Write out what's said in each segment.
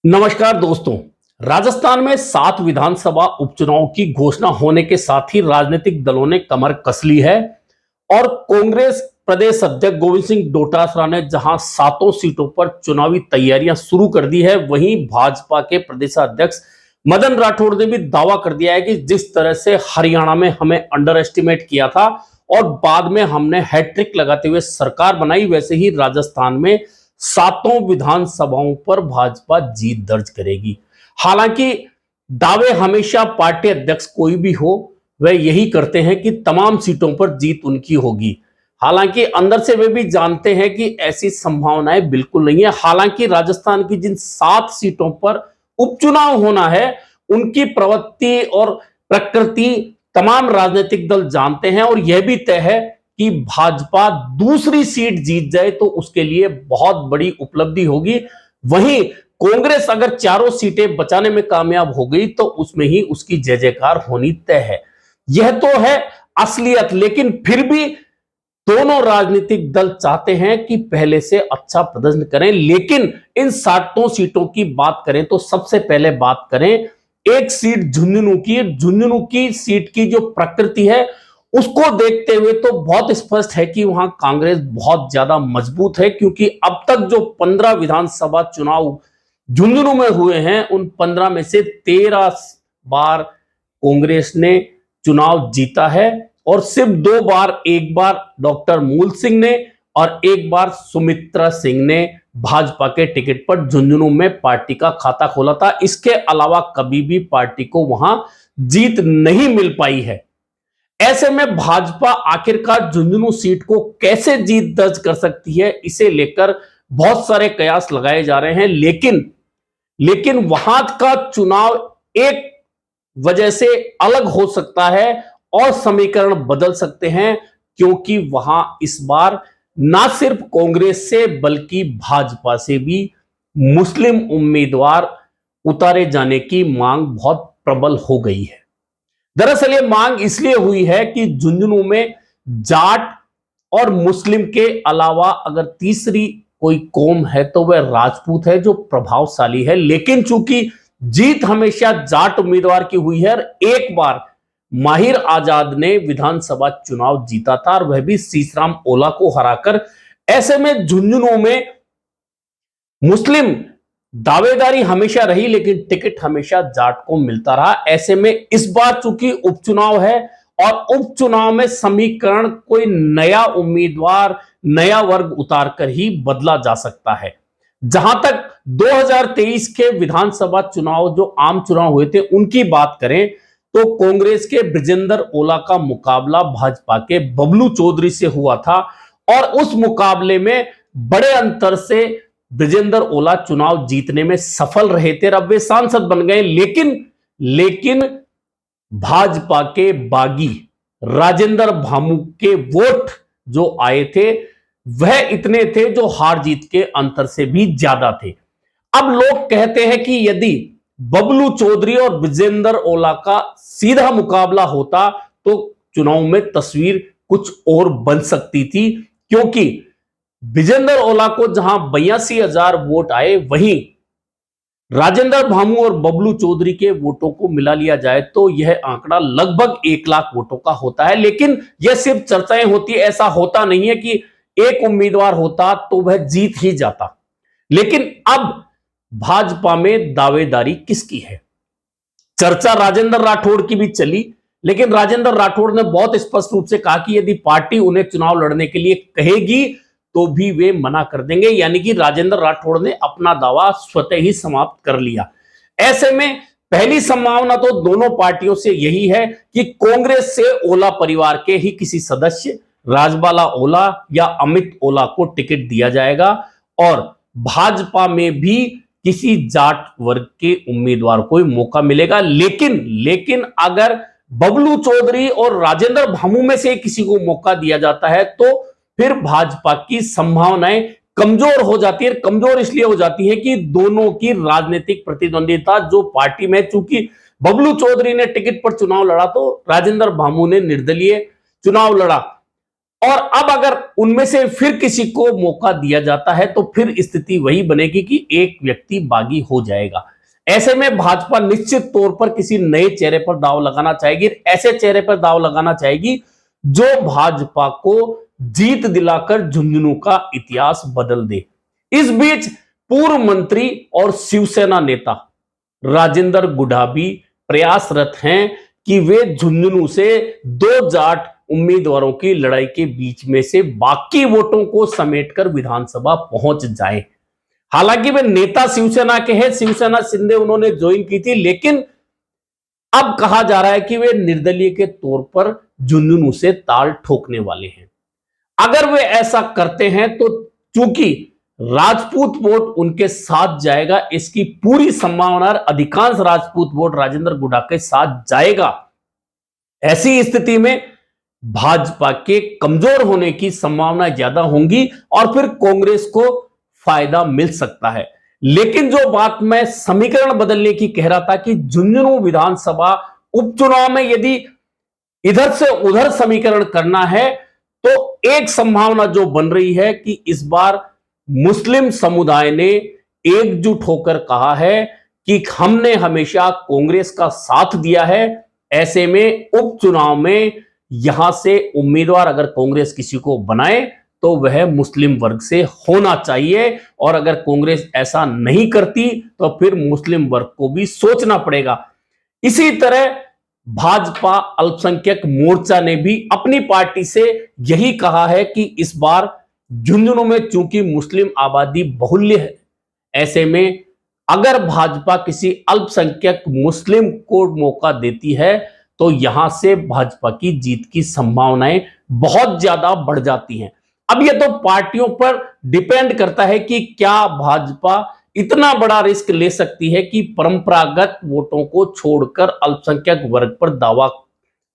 नमस्कार दोस्तों। राजस्थान में 7 विधानसभा उपचुनाव की घोषणा होने के साथ ही राजनीतिक दलों ने कमर कस ली है और कांग्रेस प्रदेश अध्यक्ष गोविंद सिंह डोटासरा ने जहां 7 सीटों पर चुनावी तैयारियां शुरू कर दी है, वहीं भाजपा के प्रदेश अध्यक्ष मदन राठौड़ ने भी दावा कर दिया है कि जिस तरह से हरियाणा में हमें अंडर एस्टिमेट किया था और बाद में हमने हैट्रिक लगाते हुए सरकार बनाई, वैसे ही राजस्थान में 7 विधानसभाओं पर भाजपा जीत दर्ज करेगी। हालांकि दावे हमेशा पार्टी अध्यक्ष कोई भी हो वह यही करते हैं कि तमाम सीटों पर जीत उनकी होगी। हालांकि अंदर से वे भी जानते हैं कि ऐसी संभावनाएं बिल्कुल नहीं है। हालांकि राजस्थान की जिन 7 सीटों पर उपचुनाव होना है, उनकी प्रवृत्ति और प्रकृति तमाम राजनीतिक दल जानते हैं और यह भी तय है कि भाजपा दूसरी सीट जीत जाए तो उसके लिए बहुत बड़ी उपलब्धि होगी। वहीं कांग्रेस अगर चारों सीटें बचाने में कामयाब हो गई तो उसमें ही उसकी जय जयकार होनी तय है। यह तो है असलियत, लेकिन फिर भी दोनों राजनीतिक दल चाहते हैं कि पहले से अच्छा प्रदर्शन करें। लेकिन इन 7 सीटों की बात करें तो सबसे पहले बात करें एक सीट झुंझुनू की। झुंझुनू की सीट की जो प्रकृति है उसको देखते हुए तो बहुत स्पष्ट है कि वहां कांग्रेस बहुत ज्यादा मजबूत है, क्योंकि अब तक जो 15 विधानसभा चुनाव झुंझुनू में हुए हैं उन 15 में से 13 बार कांग्रेस ने चुनाव जीता है और सिर्फ 2 बार, एक बार डॉक्टर मूल सिंह ने और एक बार सुमित्रा सिंह ने भाजपा के टिकट पर झुंझुनू में पार्टी का खाता खोला था। इसके अलावा कभी भी पार्टी को वहां जीत नहीं मिल पाई है। ऐसे में भाजपा आखिरकार झुंझुनू सीट को कैसे जीत दर्ज कर सकती है, इसे लेकर बहुत सारे कयास लगाए जा रहे हैं। लेकिन वहां का चुनाव एक वजह से अलग हो सकता है और समीकरण बदल सकते हैं, क्योंकि वहां इस बार ना सिर्फ कांग्रेस से बल्कि भाजपा से भी मुस्लिम उम्मीदवार उतारे जाने की मांग बहुत प्रबल हो गई है। दरअसल यह मांग इसलिए हुई है कि झुंझुनू में जाट और मुस्लिम के अलावा अगर तीसरी कोई कौम है तो वह राजपूत है, जो प्रभावशाली है। लेकिन चूंकि जीत हमेशा जाट उम्मीदवार की हुई है और एक बार माहिर आजाद ने विधानसभा चुनाव जीता था और वह भी सीसराम ओला को हराकर। ऐसे में झुंझुनू में मुस्लिम दावेदारी हमेशा रही, लेकिन टिकट हमेशा जाट को मिलता रहा। ऐसे में इस बार चूंकि उपचुनाव है और उपचुनाव में समीकरण कोई नया उम्मीदवार, नया वर्ग उतारकर ही बदला जा सकता है। जहां तक 2023 के विधानसभा चुनाव, जो आम चुनाव हुए थे, उनकी बात करें तो कांग्रेस के ब्रिजेंद्र ओला का मुकाबला भाजपा के बबलू चौधरी से हुआ था और उस मुकाबले में बड़े अंतर से ब्रिजेंद्र ओला चुनाव जीतने में सफल रहे थे। अब वे सांसद बन गए, लेकिन भाजपा के बागी राजेंद्र भामू के वोट जो आए थे वह इतने थे जो हार जीत के अंतर से भी ज्यादा थे। अब लोग कहते हैं कि यदि बबलू चौधरी और ब्रिजेंद्र ओला का सीधा मुकाबला होता तो चुनाव में तस्वीर कुछ और बन सकती थी, क्योंकि ब्रिजेंद्र ओला को जहां 82,000 वोट आए, वहीं राजेंद्र भामू और बबलू चौधरी के वोटों को मिला लिया जाए तो यह आंकड़ा लगभग 1 लाख वोटों का होता है। लेकिन यह सिर्फ चर्चाएं होती है, ऐसा होता नहीं है कि एक उम्मीदवार होता तो वह जीत ही जाता। लेकिन अब भाजपा में दावेदारी किसकी है? चर्चा राजेंद्र राठौड़ की भी चली, लेकिन राजेंद्र राठौड़ ने बहुत स्पष्ट रूप से कहा कि यदि पार्टी उन्हें चुनाव लड़ने के लिए कहेगी तो भी वे मना कर देंगे। यानी कि राजेंद्र राठौड़ ने अपना दावा स्वतः ही समाप्त कर लिया। ऐसे में पहली संभावना तो दोनों पार्टियों से यही है कि कांग्रेस से ओला परिवार के ही किसी सदस्य, राजबाला ओला या अमित ओला को टिकट दिया जाएगा और भाजपा में भी किसी जाट वर्ग के उम्मीदवार को मौका मिलेगा। लेकिन अगर बबलू चौधरी और राजेंद्र भामू में से किसी को मौका दिया जाता है तो फिर भाजपा की संभावनाएं कमजोर हो जाती है। कमजोर इसलिए हो जाती है कि दोनों की राजनीतिक प्रतिद्वंदिता जो पार्टी में, चूंकि बबलू चौधरी ने टिकट पर चुनाव लड़ा तो राजेंद्र भामू ने निर्दलीय चुनाव लड़ा। और अब अगर उनमें से फिर किसी को मौका दिया जाता है तो फिर स्थिति वही बनेगी कि एक व्यक्ति बागी हो जाएगा। ऐसे में भाजपा निश्चित तौर पर किसी नए चेहरे पर दांव लगाना चाहेगी, ऐसे चेहरे पर दांव लगाना चाहेगी जो भाजपा को जीत दिलाकर झुंझुनू का इतिहास बदल दे। इस बीच पूर्व मंत्री और शिवसेना नेता राजेंद्र गुढ़ा भी प्रयासरत हैं कि वे झुंझुनू से दो जाट उम्मीदवारों की लड़ाई के बीच में से बाकी वोटों को समेटकर विधानसभा पहुंच जाएं। हालांकि वे नेता शिवसेना के हैं, शिवसेना शिंदे उन्होंने ज्वाइन की थी, लेकिन अब कहा जा रहा है कि वे निर्दलीय के तौर पर झुंझुनू से ताल ठोकने वाले हैं। अगर वे ऐसा करते हैं तो चूंकि राजपूत वोट उनके साथ जाएगा, इसकी पूरी संभावना, अधिकांश राजपूत वोट राजेंद्र गुढ़ा के साथ जाएगा। ऐसी स्थिति में भाजपा के कमजोर होने की संभावना ज्यादा होंगी और फिर कांग्रेस को फायदा मिल सकता है। लेकिन जो बात मैं समीकरण बदलने की कह रहा था कि झुंझुनू विधानसभा उपचुनाव में यदि इधर से उधर समीकरण करना है तो एक संभावना जो बन रही है कि इस बार मुस्लिम समुदाय ने एकजुट होकर कहा है कि हमने हमेशा कांग्रेस का साथ दिया है। ऐसे में उपचुनाव में यहां से उम्मीदवार अगर कांग्रेस किसी को बनाए तो वह मुस्लिम वर्ग से होना चाहिए, और अगर कांग्रेस ऐसा नहीं करती तो फिर मुस्लिम वर्ग को भी सोचना पड़ेगा। इसी तरह भाजपा अल्पसंख्यक मोर्चा ने भी अपनी पार्टी से यही कहा है कि इस बार झुंझुनू में चूंकि मुस्लिम आबादी बहुल्य है, ऐसे में अगर भाजपा किसी अल्पसंख्यक मुस्लिम को मौका देती है तो यहां से भाजपा की जीत की संभावनाएं बहुत ज्यादा बढ़ जाती हैं। अब यह तो पार्टियों पर डिपेंड करता है कि क्या भाजपा इतना बड़ा रिस्क ले सकती है कि परंपरागत वोटों को छोड़कर अल्पसंख्यक वर्ग पर दावा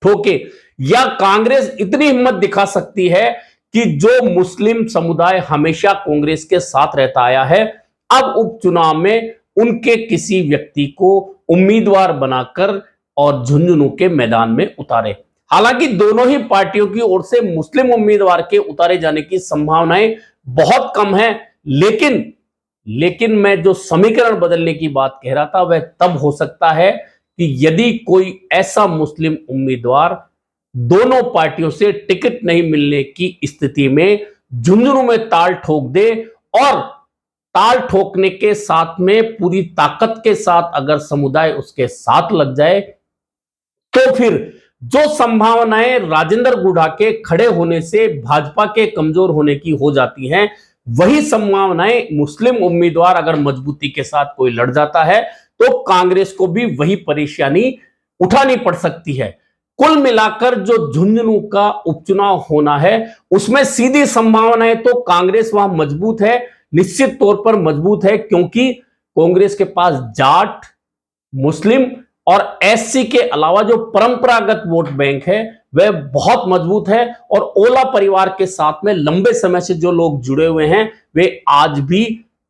ठोके, या कांग्रेस इतनी हिम्मत दिखा सकती है कि जो मुस्लिम समुदाय हमेशा कांग्रेस के साथ रहता आया है अब उपचुनाव में उनके किसी व्यक्ति को उम्मीदवार बनाकर और झुंझुनू के मैदान में उतारे। हालांकि दोनों ही पार्टियों की ओर से मुस्लिम उम्मीदवार के उतारे जाने की संभावनाएं बहुत कम है, लेकिन मैं जो समीकरण बदलने की बात कह रहा था वह तब हो सकता है कि यदि कोई ऐसा मुस्लिम उम्मीदवार दोनों पार्टियों से टिकट नहीं मिलने की स्थिति में झुंझुनू में ताल ठोक दे, और ताल ठोकने के साथ में पूरी ताकत के साथ अगर समुदाय उसके साथ लग जाए तो फिर जो संभावनाएं राजेंद्र गुढ़ा के खड़े होने से भाजपा के कमजोर होने की हो जाती हैं, वही संभावनाएं मुस्लिम उम्मीदवार अगर मजबूती के साथ कोई लड़ जाता है तो कांग्रेस को भी वही परेशानी उठानी पड़ सकती है। कुल मिलाकर जो झुंझुनू का उपचुनाव होना है उसमें सीधी संभावनाएं तो कांग्रेस वहां मजबूत है, निश्चित तौर पर मजबूत है, क्योंकि कांग्रेस के पास जाट, मुस्लिम और एससी के अलावा जो परंपरागत वोट बैंक है वह बहुत मजबूत है, और ओला परिवार के साथ में लंबे समय से जो लोग जुड़े हुए हैं वे आज भी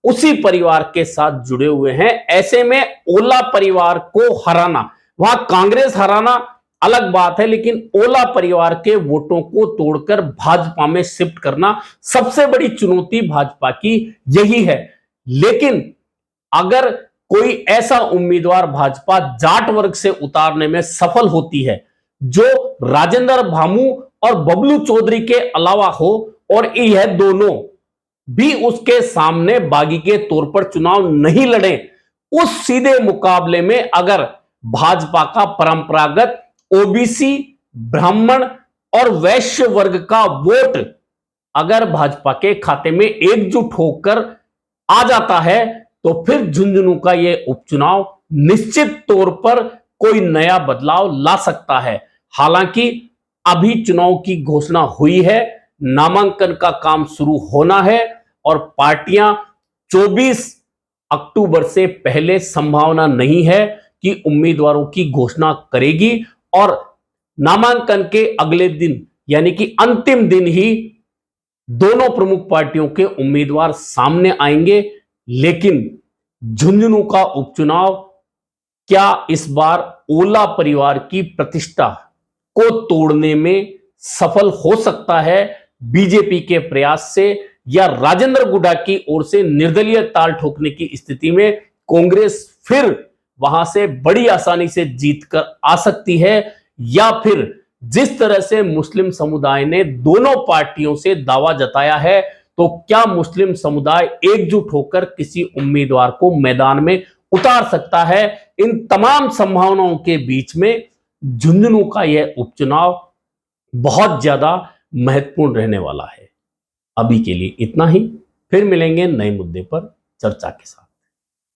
उसी परिवार के साथ जुड़े हुए हैं। ऐसे में ओला परिवार को हराना, वहां कांग्रेस हराना अलग बात है, लेकिन ओला परिवार के वोटों को तोड़कर भाजपा में शिफ्ट करना सबसे बड़ी चुनौती भाजपा की यही है। लेकिन अगर कोई ऐसा उम्मीदवार भाजपा जाट वर्ग से उतारने में सफल होती है जो राजेंद्र भामू और बबलू चौधरी के अलावा हो, और यह दोनों भी उसके सामने बागी के तौर पर चुनाव नहीं लड़े, उस सीधे मुकाबले में अगर भाजपा का परंपरागत ओबीसी, ब्राह्मण और वैश्य वर्ग का वोट अगर भाजपा के खाते में एकजुट होकर आ जाता है तो फिर झुंझुनू का यह उपचुनाव निश्चित तौर पर कोई नया बदलाव ला सकता है। हालांकि अभी चुनाव की घोषणा हुई है, नामांकन का काम शुरू होना है और पार्टियां 24 अक्टूबर से पहले संभावना नहीं है कि उम्मीदवारों की घोषणा करेगी, और नामांकन के अगले दिन यानी कि अंतिम दिन ही दोनों प्रमुख पार्टियों के उम्मीदवार सामने आएंगे। लेकिन झुंझुनू का उपचुनाव क्या इस बार ओला परिवार की प्रतिष्ठा को तोड़ने में सफल हो सकता है, बीजेपी के प्रयास से या राजेंद्र गुड्डा की ओर से निर्दलीय ताल ठोकने की स्थिति में कांग्रेस फिर वहां से बड़ी आसानी से जीत कर आ सकती है, या फिर जिस तरह से मुस्लिम समुदाय ने दोनों पार्टियों से दावा जताया है, तो क्या मुस्लिम समुदाय एकजुट होकर किसी उम्मीदवार को मैदान में उतार सकता है? इन तमाम संभावनाओं के बीच में झुंझुनू का यह उपचुनाव बहुत ज्यादा महत्वपूर्ण रहने वाला है। अभी के लिए इतना ही, फिर मिलेंगे नए मुद्दे पर चर्चा के साथ।